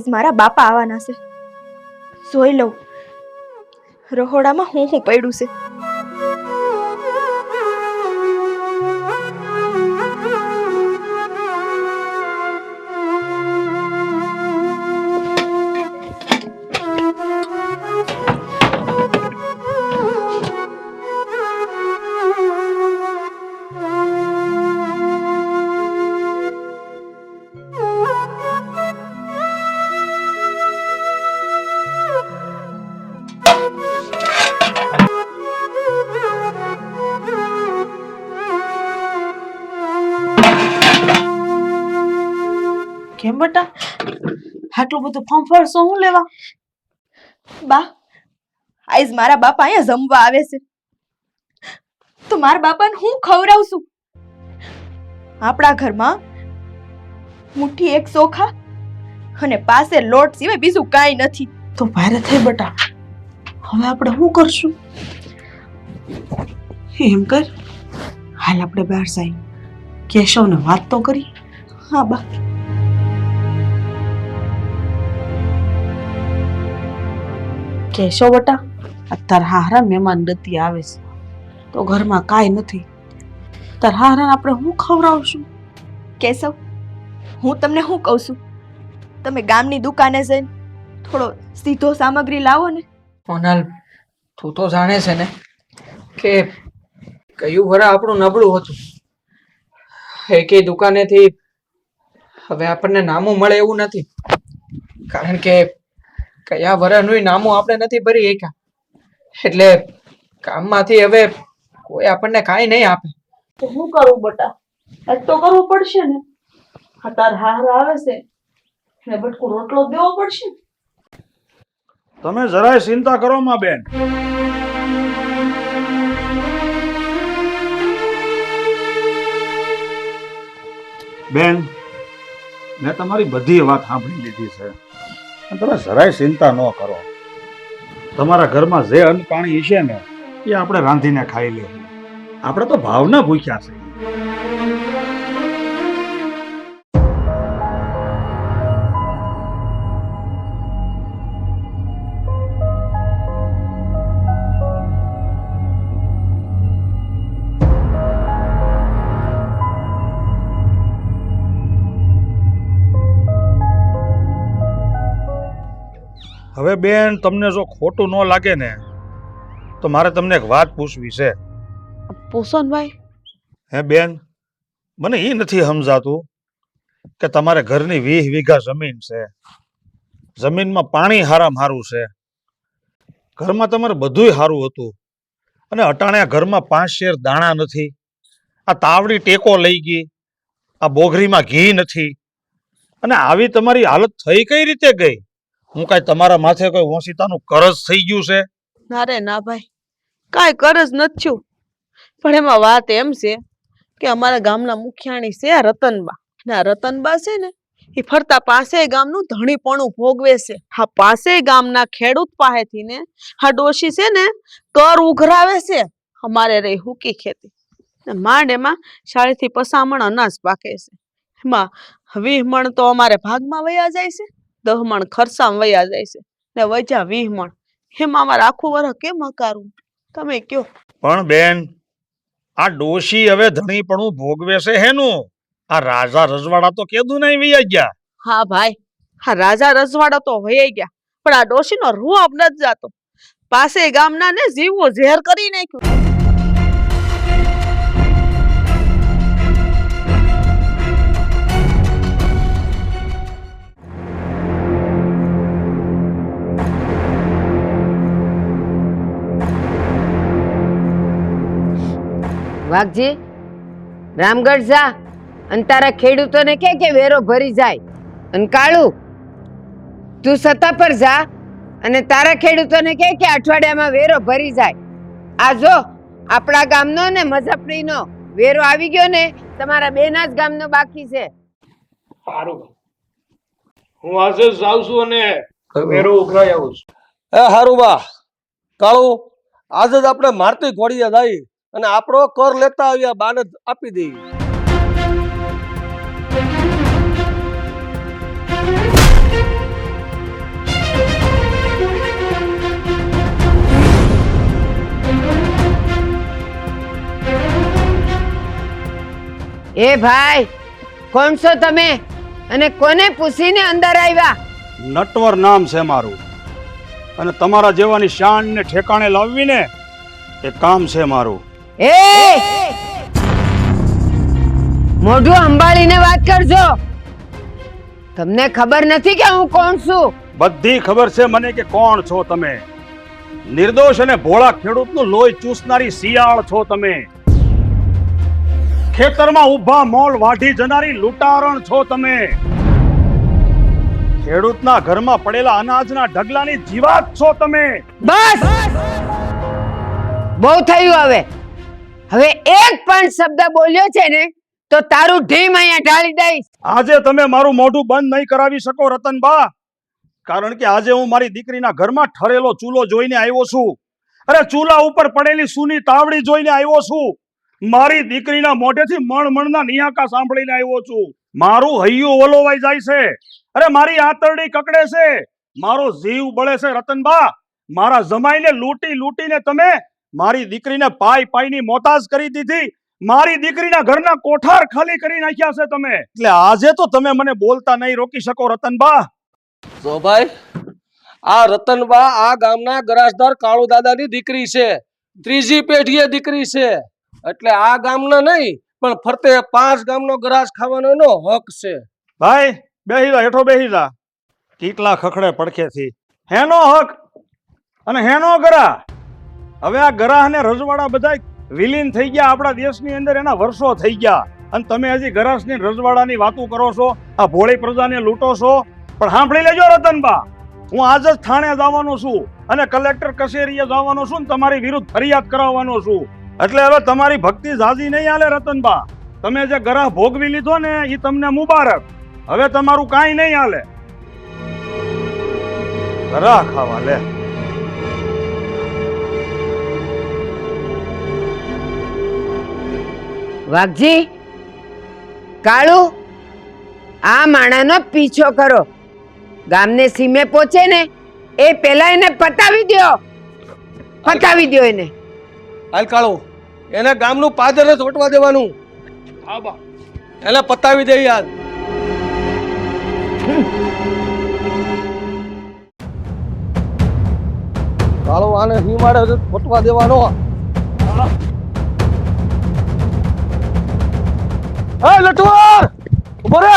આજ મારા બાપા આવવાના છે. જોઈ લઉં રહોડામાં હું પડ્યું છે. કેમ બટા આટલું બધું ફંફાડશો હું લેવા? બા આજ મારા બાપા અહીંયા જમવા આવે છે તો મારા બાપાને હું ખવડાવશું? આપણા ઘરમાં મુઠ્ઠી એક ચોખા અને પાસે લોટ સિવાય બીજું કાંઈ નથી. તો ભારે થઈ બટા, હવે આપણે શું કરશું? એમ કર, હાલ આપણે બહાર જઈએ, કેશવને વાત તો કરી. હા બા. કેશવ બટા, અત્યારે હારા મહેમાન ગતિ આવે છે તો ઘરમાં કાંઈ નથી. તાર હારા આપણે શું ખવડાવશું? કેશવ, હું તમને શું કહું છું, તમે ગામની દુકાને જઈને થોડો સીધો સામગ્રી લાવો ને. મોનાલ, તું તો જાણે છે ને કે કયું વરા આપણું નબળું હતું. એકેય દુકાનેથી હવે આપણને નામું મળે એવું નથી, કારણ કે કયા વરાનું નામું આપણે નથી ભરી શક્યા. એટલે કામમાંથી હવે કોઈ આપણને કાંઈ નહીં આપે. તો શું કરવું બટા? આજ તો કરવું પડશે ને. તાર હારા આવે છે ને બટકું રોટલો દેવો પડશે. તમે જરાય ચિંતા કરો માં બેન. બેન, મેં તમારી બધી વાત સાંભળી લીધી છે. તમે જરાય ચિંતા ન કરો. તમારા ઘરમાં જે અન્ન પાણી છે ને એ આપણે રાંધીને ખાઈ લેવું. આપણે તો ભાવના ભૂખ્યા છે. હવે બેન, તમને જો ખોટું ન લાગે ને તો મારે તમને એક વાત પૂછવી છે. પૂછો ને ભાઈ. હે બેન, મને એ નથી સમજાતું કે તમારે ઘરની 20 વીઘા જમીન છે, જમીનમાં પાણી હારામાં હારું છે, ઘરમાં તમારે બધુંય હારું હતું, અને અટાણે આ ઘરમાં 5 શેર દાણા નથી, આ તાવડી ટેકો લઈ ગઈ, આ બોઘરીમાં ઘી નથી, અને આવી તમારી હાલત થઈ કઈ રીતે ગઈ? હું કાંઈ તમારા માથે કોઈ ઓશિતાનું કરજ થઈ ગયું છે? ના રે ના ભાઈ, કાંઈ કરજ નથી થયું. પણ એમાં વાત એમ છે કે અમારા ગામના મુખિયાણી છે આ રતનબા, ને આ રતનબા છે ને એ ફરતા પાસે ગામનું ધણીપણું ભોગવે છે. હા, પાસે ગામના ખેડૂત પાસેથી ને આ ડોશી છે ને કર ઉઘરાવે છે અમારે રહી હુકી ખેતી. ને માંડ એમાં 40 થી 50 મણ અનાજ પાકે છે. એમાં 20 મણ તો અમારે ભાગમાં વયા જાય છે, 10 મણ ખર્ચામાં વયા જાય છે, ને વચ્ચા 20 મણ. એમાં અમારે આખું વરસ કેમ હકારું તમે કયો? પણ બેન, આ ડોશી હવે ધણીપણું ભોગવે છે હેનું? આ રાજા રજવાડા તો કેદું નહીં વૈયા ગયા. હા ભાઈ, હા રાજા રજવાડા તો વહી ગયા, પણ આ ડોશીનો રૂઆબ નથી જાતો. પાસે ગામના ને જીવો ઝેર કરી નાખ્યું. વાઘજી, રામગઢ જા અને તારા ખેડૂતોને કે વેરો ભરી જાય. અને કાળુ, તું સત્તા પર જા અને તારા ખેડૂતોને કે અઠવાડિયામાં વેરો ભરી જાય. આ જો આપણા ગામનો ને મજપડીનો વેરો આવી ગયો ને, તમારા બેના જ ગામનો બાકી છે. સારું, હું આજે જ જાઉં છું અને વેરો ઉઘરાઈ આવું છું. એ હારું બા, કાળુ, આજે જ આપણે મારતી ઘોડિયા જાય અને આપણો કર લેતા આવ્યા બાને આપી દઈએ. એ ભાઈ, કોણ છો તમે અને કોને પૂછીને અંદર આવ્યા? નટવર નામ છે મારું, અને તમારા જેવાની શાન ને ઠેકાણે લાવવી ને એ કામ છે મારું. એ મોઢું સંભાળીને વાત કરજો. તમને ખબર નથી કે હું કોણ છું? બધી ખબર છે મને કે કોણ છો તમે. નિર્દોષ અને ભોળા ખેડૂતનું લોહી ચૂસનારી શિયાળ છો તમે. ખેતરમાં ઊભા મોલ વાઢી જનારી લૂંટારણ છો તમે. ખેડૂતના ઘરમાં પડેલા અનાજના ઢગલાની જીવાત છો તમે. બસ, બહુ થયું. હવે એક પણ શબ્દ બોલ્યો છે ને તો તારું ઢીમ અહીંયા ઢાળી દઈશ. આજે તમે મારું મોઢું બંધ નહીં કરાવી શકો રતનબા, કારણ કે આજે હું મારી દીકરીના ઘરમાં ઠરેલો ચૂલો જોઈને આવ્યો છું. અરે ચૂલા ઉપર પડેલી સૂની તાવડી જોઈને આવ્યો છું. મારી દીકરીના મોઢેથી મણમણના નિયાકા સાંભળીને આવ્યો છું. મારું હૈયું ઓલોવાઈ જાય છે. અરે મારી આંતરડી કકડે છે. મારો જીવ બળે છે રતનબા. મારા જમાઈને લૂંટી લૂંટીને તમે મારી દીકરીને પાઈ પાઈની મોતાજ કરી દીધી. મારી દીકરીના ઘરના કોઠાર ખાલી કરી નાખ્યા છે તમે. એટલે આજે તો તમે મને બોલતા નહીં રોકી શકો રતનબા. જો ભાઈ, આ રતનબા આ ગામના ગરાસદાર કાળુ દાદાની દીકરી છે. ત્રીજી પેઢીએ દીકરી છે. એટલે આ ગામના નહીં પણ ફરતે 5 ગામનો ગરાસ ખાવાનો એનો હક છે. ભાઈ બેહી જા, હેઠો બેહી જા. કેટલા ખખડે પડખેથી. હેનો હક અને હેનો ગરા. હવે આ ગરાહ ને રજવાડા બધા વિલીન થઈ ગયા આપણા દેશની અંદર. એના વર્ષો થઈ ગયા અને તમે હજી ગરાસની રજવાડાની વાતો કરો છો. આ ભોળી પ્રજાને લૂંટો છો. પણ સાંભળી લેજો રતનબા, હું આજ જ થાણે જવાનો છું અને કલેક્ટર કચેરીએ જવાનો છું ને તમારી વિરુદ્ધ ફરિયાદ કરાવવાનો છું. એટલે હવે તમારી ભક્તિ ઝાઝી નહીં હાલે રતનબા. તમે જે ગરાહ ભોગવી લીધો ને એ તમને મુબારક. હવે તમારું કાંઈ નહીં હાલે. ગરાહ ખાવા લે. વાઘજી, કાળુ, આ માણાનો પીછો કરો. ગામને સીમે પહોંચે ને એ પેલા એને પતાવી દ્યો. પતાવી દ્યો એને. હાલ કાળુ, એને ગામનું પાદર જ વટવા દેવાનું. હા બા. એને પતાવી દે યાર. કાળુ આને હિમાડે જ વટવા દેવાનો. હે લટવાર, ઉભો રે.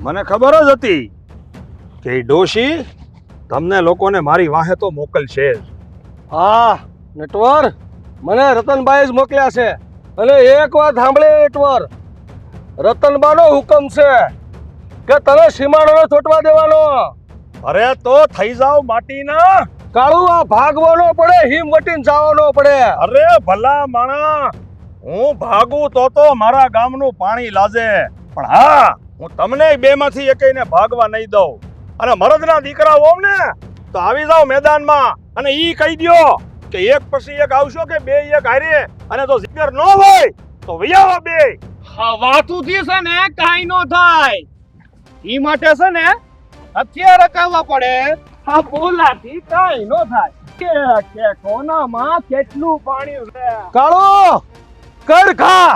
મને ખબર જ હતી કે ઈ ડોશી તમને લોકોને મારી વાહે તો મોકલશે જ. હા નટવર, મને રતનભાઈ જ મોકલ્યા છે. અને એક વાત સાંભળે નટવર, રતનબાનો હુકમ છે કે તને સીમાડો છોટવા દેવાનો. અરે તો થઈ જાવ માટીના. કાળુ આ ભાગવાનો પડે, હિમ વટીને જવાનો પડે. અરે ભલા માણા, હું ભાગું તો મારા ગામનું પાણી લાજે. પણ હા, હું તમને બેમાંથી એકેયને ભાગવા નહીં દઉં. અને મરદના દીકરા હોવ ને તો આવી જાવ મેદાનમાં અને ઈ કહી દ્યો કે એક પછી એક આવશો કે બે એક હારે. અને જો જીગર ન હોય તો વૈયાવા બે. હા વાતુથી છે ને કાંઈ નો થાય. ઈ માટે છે ને હથિયાર રકાવવા પડે. હા બોલાથી કાંઈ નો થાય. કે કોનામાં કેટલું પાણી છે. કાળુ કર ખા.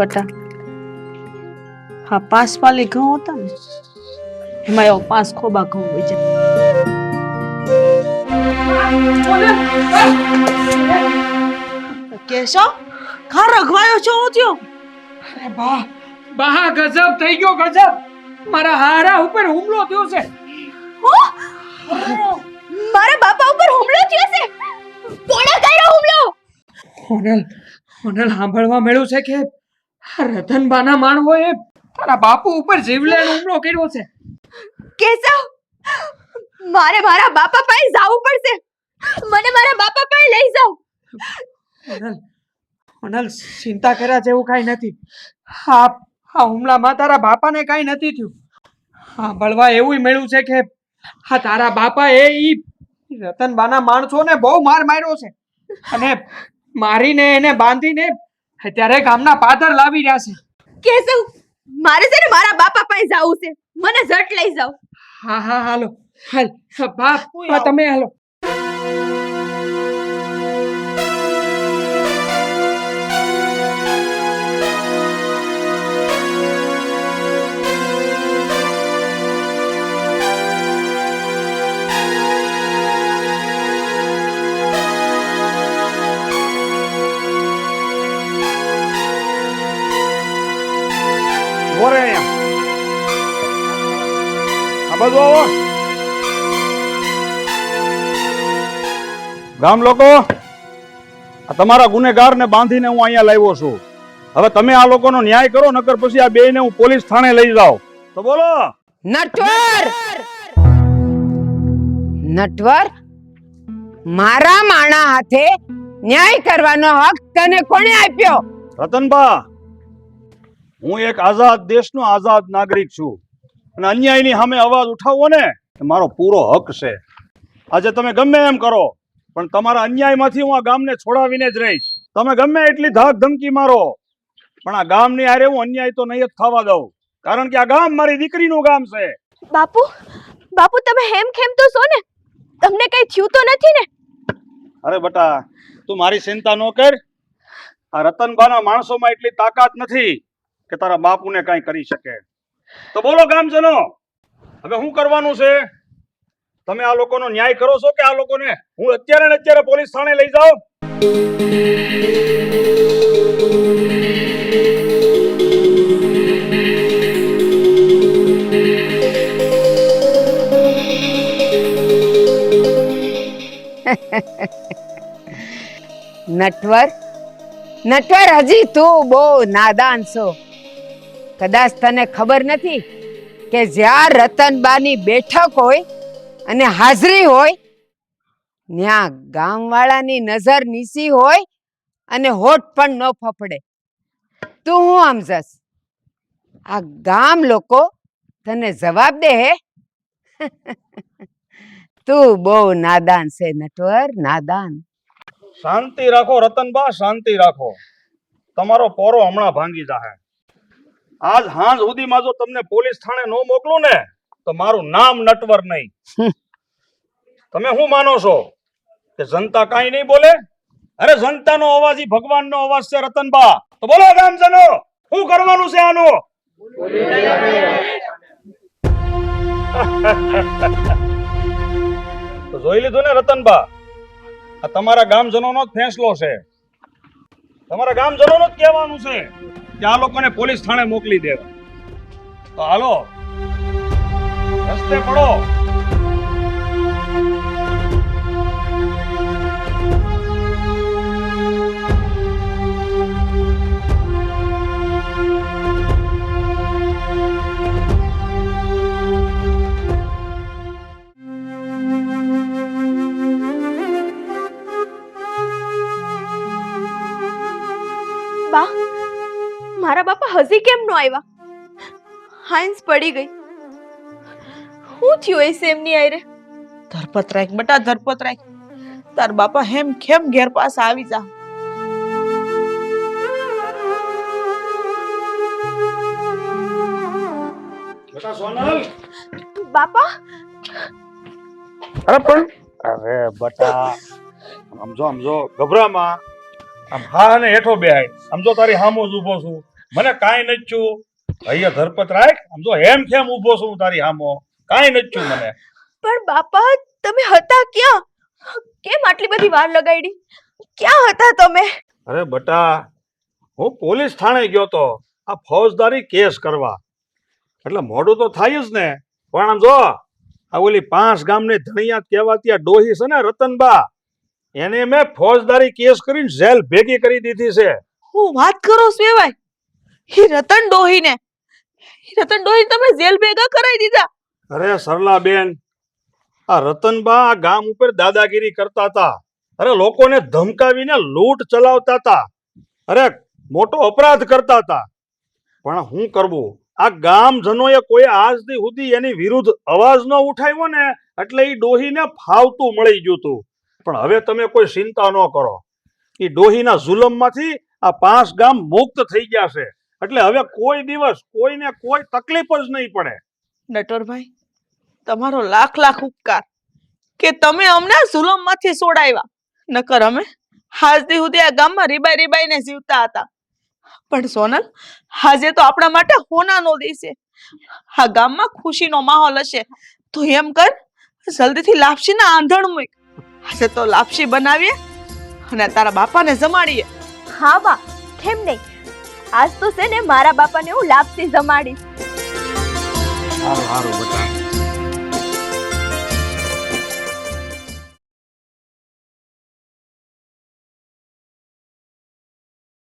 બટા, હા 5 પાલી ઘઉં હતા ને એમાં એવો 5 ખોબા ઘઉં હોય છે. કેશવ, ખા રઘવાયો છો હું થયો? અરે બા, બા ગજબ થઈ ગયો ગજબ. મારા હારા ઉપર હુમલો થયો છે. મારા બાપા ઉપર હુમલો થયો છે. કોણે કર્યો હુમલો? ઓનલ સાંભળવા મળ્યું છે કે રતનબાના માણવોએ તારા બાપુ ઉપર જીવલેણ હુમલો કર્યો છે. કેશવ, મારે મારા બાપા પાસે જવું પડશે. મને મારા બાપા પાસે લઈ જાઓ. સોનલ, સોનલ, ચિંતા કર્યા જેવું કાંઈ નથી. હા, હા હુમલામાં તારા બાપાને કાંઈ નથી થયું. હા, બળવા એવું મળ્યું છે કે હા તારા બાપાએ ઈ રતનબાના માણસોને બહુ માર માર્યો છે અને મારીને એને બાંધીને અત્યારે ગામના પાદર લાવી રહ્યા છે. કેશવ, મારે છે ને મારા બાપા પાસે જવું છે. મને ઝટ લઈ જાઓ. હા હા હાલો હાલ બાપ તમે હાલો. ઉભો રહે અહીંયા. આ બાજુ આવો. ગામ લોકો, આ તમારા ગુનેગારને બાંધીને હું અહીંયા લાવ્યો છું. હવે તમે આ લોકોનો ન્યાય કરો, નકર પછી આ બેયને હું પોલીસ થાણે લઈ જાઉં. તો બોલો. નટવર, નટવર, મારા માણા હાથે ન્યાય કરવાનો હક તને કોણે આપ્યો? રતનબા, હું એક આઝાદ દેશનો આઝાદ નાગરિક છું અને અન્યાયની સામે અવાજ ઉઠાવવો ને એ મારો પૂરો હક છે. આજે તમે ગમે એમ કરો પણ તમારા અન્યાયમાંથી હું આ ગામને છોડાવીને જ રહીશ. તમે ગમે એટલી ધાક ધમકી મારો પણ આ ગામની હારે હું અન્યાય તો નહીં જ થવા દઉં, કારણ કે આ ગામ મારી દીકરીનું ગામ છે. બાપુ, બાપુ તમે હેમ ખેમ તો છો ને? તમને કઈ થયું તો નથી ને? અરે બટા, તું મારી ચિંતા ન કર. આ રતનબાના માણસોમાં એટલી તાકાત નથી કે તારા બાપુને કાંઈ કરી શકે. તો બોલો ગામજનો, હવે શું કરવાનું છે? તમે આ લોકોનો ન્યાય કરો છો કે આ લોકોને હું અત્યારે ને અત્યારે પોલીસ થાણે લઈ જાઉં? નટવર, નટવર, હજી તું બહુ નાદાન છો. કદાચ તને ખબર નથી કે જ્યાં રતનબાની બેઠક હોય અને હાજરી હોય ત્યાં ગામવાળાની નજર નીસી હોય અને હોઠ પણ ન ફફડે. તું હું સમજસ? આ ગામ લોકો તને જવાબ દે હે? તું બહુ નાદાન છે નટવર, નાદાન. શાંતિ રાખો રતનબા, શાંતિ રાખો. તમારો પોરો હમણાં ભાંગી જાહે. આજ હાંજ સુધીમાં જો તમને પોલીસ થાણે ન મોકલું ને તો મારું નામ નટવર નહીં. તમે શું માનો છો કે જનતા કાંઈ નહીં બોલે? અરે જનતાનો અવાજ ઈ ભગવાનનો અવાજ છે રતનબા. તો બોલો ગામજનો, શું કરવાનું છે આનું? તો જોઈ લીધું ને રતનબા, આ તમારા ગામજનોનો જ ફેંસલો છે. તમારા ગામજનોનો જ કહેવાનું છે કે આ લોકોને પોલીસ થાણે મોકલી દેવા. તો હાલો રસ્તે પડો. બા, મારા બાપા હજી કેમ નો આવ્યા? હાંસ પડી ગઈ. શું થયું હશે એમની આયરે? ધરપત રાખ બેટા, ધરપત રાખ. તાર બાપા હેમ ખેમ ઘેર પાસે આવી જા. બેટા સોનલ. બાપા, અરે પણ અરે બટા, સમજો સમજો, ગભરામાં. આમ હા ને હેઠો બેહાય. સમજો તારી હામો જ ઊભો છું, મને કાંઈ નથી થયું. અહીંયા ધરપત રાખ. સમજો હેમ ખેમ ઊભો છું તારી હામો, કાંઈ નથી થયું મને. પણ બાપા તમે હતા ક્યાં? કેમ આટલી બધી વાર લગાડી? ક્યાં હતા તમે? અરે બટા, હું પોલીસ થાણે ગયો તો આ ફોજદારી કેસ કરવા, એટલે મોડું તો થાય જ ને. પણ આમ જો આ ઓલી 5 ગામની ધણિયા કહેવાતી આ ડોહી છે ને રતનબા, એને મેં ફોજદારી કેસ કરીને જેલ ભેગી કરી દીધી છે. હું વાત કરો સેવાય? હી રતન ડોહીને, હી રતન ડોહી તમે જેલ ભેગા કરાવી દીધા? અરે સરલા બેન, આ રતનબા આ ગામ ઉપર દાદાગીરી કરતા હતા. અરે લોકોને ધમકાવીને લૂંટ ચલાવતા હતા. અરે મોટો અપરાધ કરતા હતા. પણ શું કરવું, આ ગામજનોએ કોઈ આજ દી સુધી એની વિરુદ્ધ અવાજ ન ઉઠાવ્યો ને એટલે એ ડોહીને ફાવતું મળી ગયું હતું. પણ હવે તમે કોઈ ચિંતા ન કરો. એ ડોહીના જુલમમાંથી આ 5 ગામ મુક્ત થઈ ગયા છે. એટલે હવે કોઈ દિવસ કોઈને કોઈ તકલીફ જ નહીં પડે. નટવરભાઈ, તમારો લાખ લાખ ઉપકાર કે તમે અમને જુલમમાંથી છોડાવ્યા. નકર અમે આજથી સુધી આ ગામમાં રીબાઈ રીબાઈને જીવતા હતા. પણ સોનલ, આજે તો આપણા માટે હોનાનો દિવસ છે. આ ગામમાં ખુશીનો માહોલ હશે. તો એમ કર, જલ્દીથી લાપસીના આંધણ મૂક. આજે તો લાપસી બનાવીએ અને તારા બાપાને જમાડીએ. હા બા, કેમ નહીં? આજ તો છે ને મારા બાપાને હું લાપસી જમાડીશ. સારું સારું બેટા.